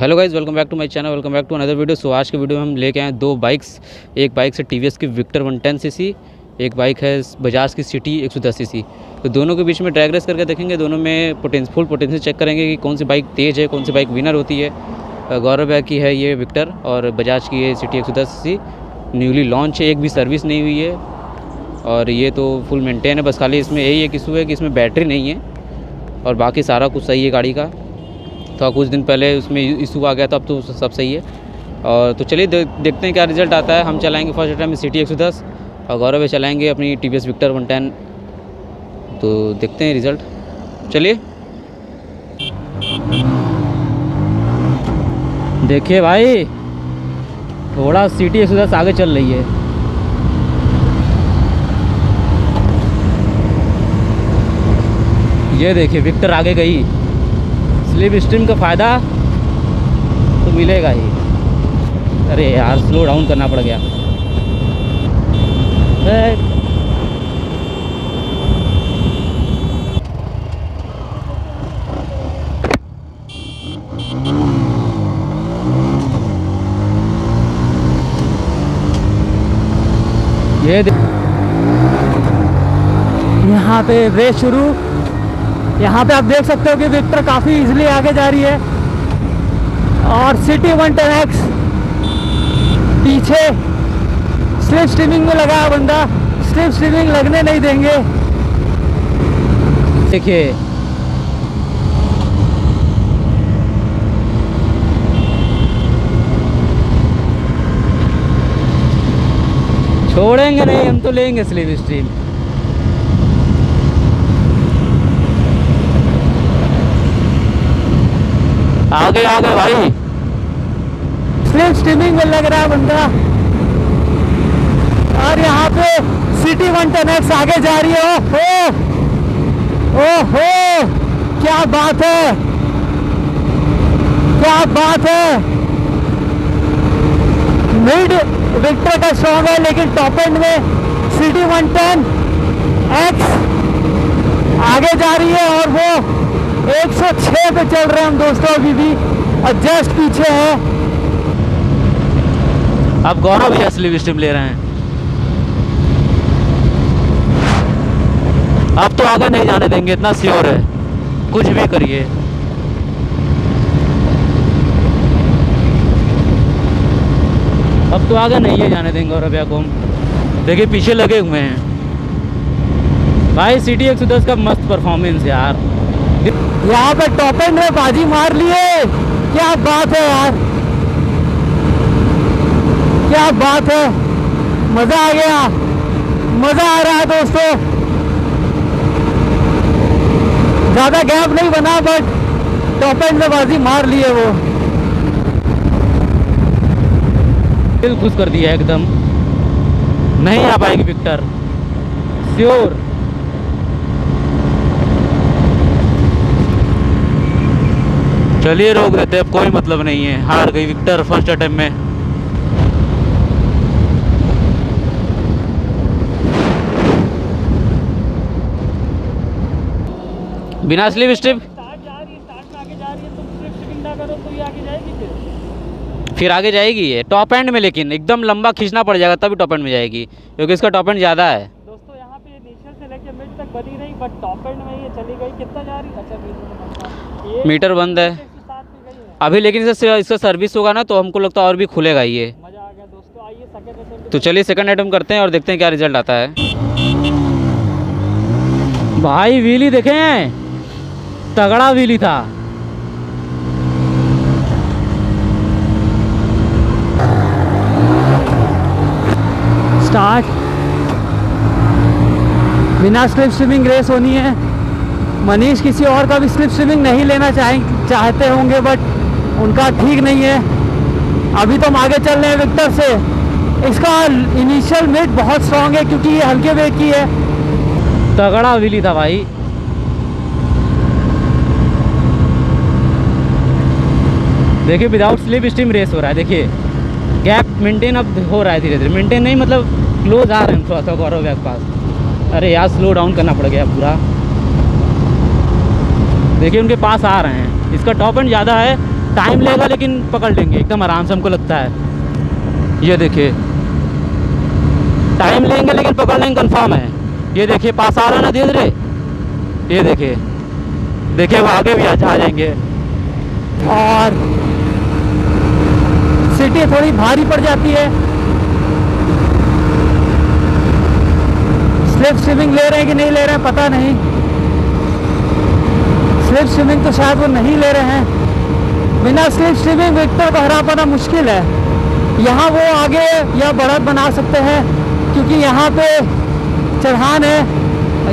Hello guys, welcome back to my channel, welcome back to another video. So आज के video में हम लेके आए दो बाइक्स। एक बाइक से टीवीएस की विक्टर 110 सीसी, एक बाइक है बजाज की सिटी 110 सीसी। तो दोनों के बीच में ड्रैग रेस करके देखेंगे, दोनों में फुल पोटेंशियल चेक करेंगे कि कौन सी बाइक तेज़ है, कौन सी बाइक विनर होती है। गौरव भैया की है ये विक्टर और बजाज की है सिटी 110 सीसी। न्यूली लॉन्च है, एक भी सर्विस नहीं हुई है और ये तो फुल मेंटेन है। बस खाली इसमें यही एक इशू है कि इसमें बैटरी नहीं है और बाकी सारा कुछ सही है गाड़ी का। तो कुछ दिन पहले उसमें इशू आ गया था, अब तो सब सही है। और तो चलिए देखते हैं क्या रिज़ल्ट आता है। हम चलाएंगे फर्स्ट टाइम सिटी 110 और गौरव में चलाएंगे अपनी टीवीएस विक्टर 110। तो देखते हैं रिज़ल्ट, चलिए। देखिए भाई, थोड़ा सिटी 110 आगे चल रही है। ये देखिए विक्टर आगे गई। स्लिप स्ट्रीम का फ़ायदा तो मिलेगा ही। अरे यार, स्लो डाउन करना पड़ गया। ये यहाँ पे रेस शुरू। यहाँ पे आप देख सकते हो कि विक्टर काफ़ी इजीली आगे जा रही है और सिटी 110X पीछे स्लिप स्ट्रीमिंग में लगा बंदा। स्लिप स्ट्रीमिंग लगने नहीं देंगे। देखिए छोड़ेंगे नहीं, हम तो लेंगे स्लिप स्ट्रीम। आगे आगे भाई, स्लिप स्ट्रीमिंग में लग रहा है बंदा। और यहाँ पे सिटी 110X आगे जा रही है। ओहो, क्या बात है, क्या बात है। मिड विक्टर का स्ट्रॉन्ग है, लेकिन टॉप एंड में सिटी 110X आगे जा रही है और वो 106 पे चल रहे हैं हम दोस्तों अभी भी, और जस्ट पीछे है। अब गौरव भी स्लिप स्ट्रीम ले रहे हैं। अब तो आगे नहीं जाने देंगे, इतना श्योर है, कुछ भी करिए। अब तो आगे नहीं है जाने देंगे गौरव भैया को हम। देखिए पीछे लगे हुए हैं भाई। सिटी 110 का मस्त परफॉर्मेंस यार। यहाँ पे टॉप एंड में बाजी मार लिए। क्या बात है यार, क्या बात है। मजा आ गया, मजा आ रहा है दोस्तों। ज्यादा गैप नहीं बना, बट टॉप एंड में बाजी मार लिए वो। दिल खुश कर दिया एकदम। नहीं आ पाएगी विक्टर, श्योर। चलिए रोक देते, अब कोई मतलब नहीं है। हार गई विक्टर फर्स्ट अटेम्प्ट में। बिना स्लिप स्ट्रिप फिर आगे जाएगी ये टॉप एंड में, लेकिन एकदम लंबा खींचना पड़ जाएगा तभी टॉप एंड में जाएगी, क्योंकि इसका टॉप एंड ज़्यादा है दोस्तों। यहाँ पे इनिशियल से लेके मिड तक बनी रही, बट टॉप एंड में ये चली गई। कितना जा रही? अच्छा, मीटर बंद है अभी, लेकिन इसका सर्विस होगा ना तो हमको लगता है और भी खुलेगा ये। मजा आ गया दोस्तों। आइए सेकंड अटेम्प्ट। तो चलिए सेकंड अटेम्प्ट करते हैं और देखते हैं क्या रिजल्ट आता है। भाई व्हीली देखें, तगड़ा व्हीली था। स्टार्ट। बिना स्लिप स्ट्रीमिंग रेस होनी है। मनीष किसी और का भी स्लिप स्ट्रीमिंग नहीं लेना चाहते होंगे, बट उनका ठीक नहीं है। अभी तो हम आगे चल रहे हैं विक्टर से। इसका इनिशियल मिड बहुत स्ट्रांग है क्योंकि ये हल्के वेट की है। तगड़ा व्हीली था भाई। देखिए विदाउट स्लिप स्ट्रीम रेस हो रहा है। देखिए गैप मेंटेन अब हो रहा है धीरे धीरे। मेंटेन नहीं मतलब क्लोज आ रहे हैं थोड़ा सा गौरव के पास। अरे यार, स्लो डाउन करना पड़ गया पूरा। देखिए उनके पास आ रहे हैं। इसका टॉप एंड ज़्यादा है टाइम लेगा लेकिन पकड़ लेंगे एकदम आराम से, हमको लगता है। ये देखिए टाइम लेंगे लेकिन पकड़ लेंगे, कंफर्म है। ये देखिए पास आ रहा है ना धीरे धीरे, ये देखिए देखिए वो आगे भी आ जाएंगे। और सिटी थोड़ी भारी पड़ जाती है। स्लिप स्विमिंग ले रहे हैं कि नहीं ले रहे हैं पता नहीं। स्लिप स्विमिंग तो शायद वो नहीं ले रहे हैं। बिना स्लिप स्विमिंग विक्टर को हरा पाना मुश्किल है। यहाँ वो आगे या बढ़त बना सकते हैं क्योंकि यहाँ पे चढ़ान है,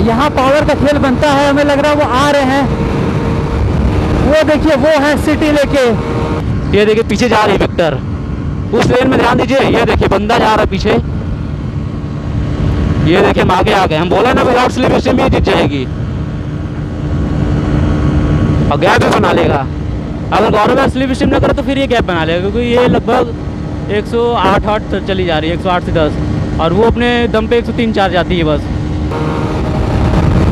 यहाँ पावर का खेल बनता है। हमें लग रहा है वो आ रहे हैं। वो देखिए वो है सिटी लेके, ये देखिए पीछे जा रही है विक्टर, उस लेन में ध्यान दीजिए। ये देखिए बंदा जा रहा है पीछे, ये देखिए हम आगे आ गए। हम बोला ना विदाउट स्लिप स्ट्रीम ही जीत जाएगी और गैप भी बना लेगा। अगर गौरव स्लिप स्ट्रीम ना करे तो फिर ये गैप बना लेगा, क्योंकि ये लगभग 108 चली जा रही है, 108 से 10, और वो अपने दम पे 103-4 जाती है बस।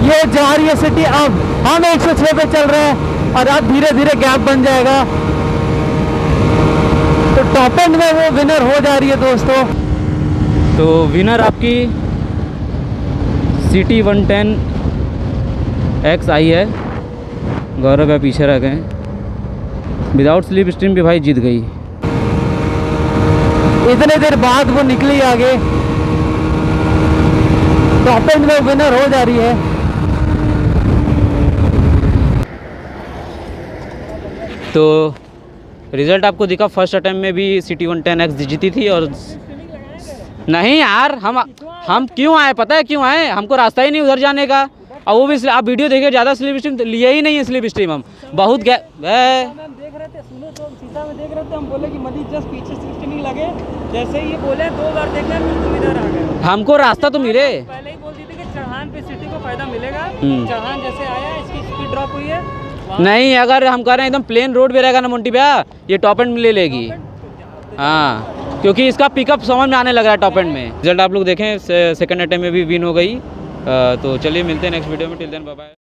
ये जा रही है सिटी। अब हम 106 पे चल रहे हैं और अब धीरे धीरे गैप बन जाएगा, तो टॉप एंड में वो विनर हो जा रही है दोस्तों। तो विनर आपकी सिटी 110 X आई है। गौरव भाई पीछे रह गए, विदाउट स्लिप स्ट्रीम भी भाई जीत गई। इतने देर बाद वो निकली आगे, टॉप एंड में विनर हो जा रही है। तो रिजल्ट आपको दिखा, फर्स्ट अटेम्प्ट में भी सिटी 110 X जीती थी। और नहीं यार, हम क्यों आए पता है क्यों आए, हमको रास्ता ही नहीं उधर जाने का। और वो भी आप वीडियो देखिए, ज़्यादा स्लिप स्ट्रीम लिए ही नहीं है स्लिप स्ट्रीम। हम बहुत हम देख रहे थे, सुनो तो शीशा में देख रहे थे, हम बोले कि मजीद जस्ट पीछे स्विमिंग लगे। जैसे ही ये बोले 2 बार देखना फिर तुम इधर आ गए। हमको रास्ता तो मिले, पहले ही बोल दी थी कि चढ़ान पे सिटी को फायदा मिलेगा। चढ़ान जैसे आया इसकी स्पीड ड्रॉप हुई है। नहीं अगर हम कह रहे हैं एकदम प्लेन रोड भी रहेगा ना मोंटी भैया, ये टॉप एंड में ले लेगी। हाँ क्योंकि इसका पिकअप समझ में आने लगा है टॉप एंड में। रिजल्ट आप लोग देखें, सेकंड अटेम्प्ट में भी विन हो गई। तो चलिए मिलते हैं नेक्स्ट वीडियो में, टिल देन बाय बाय।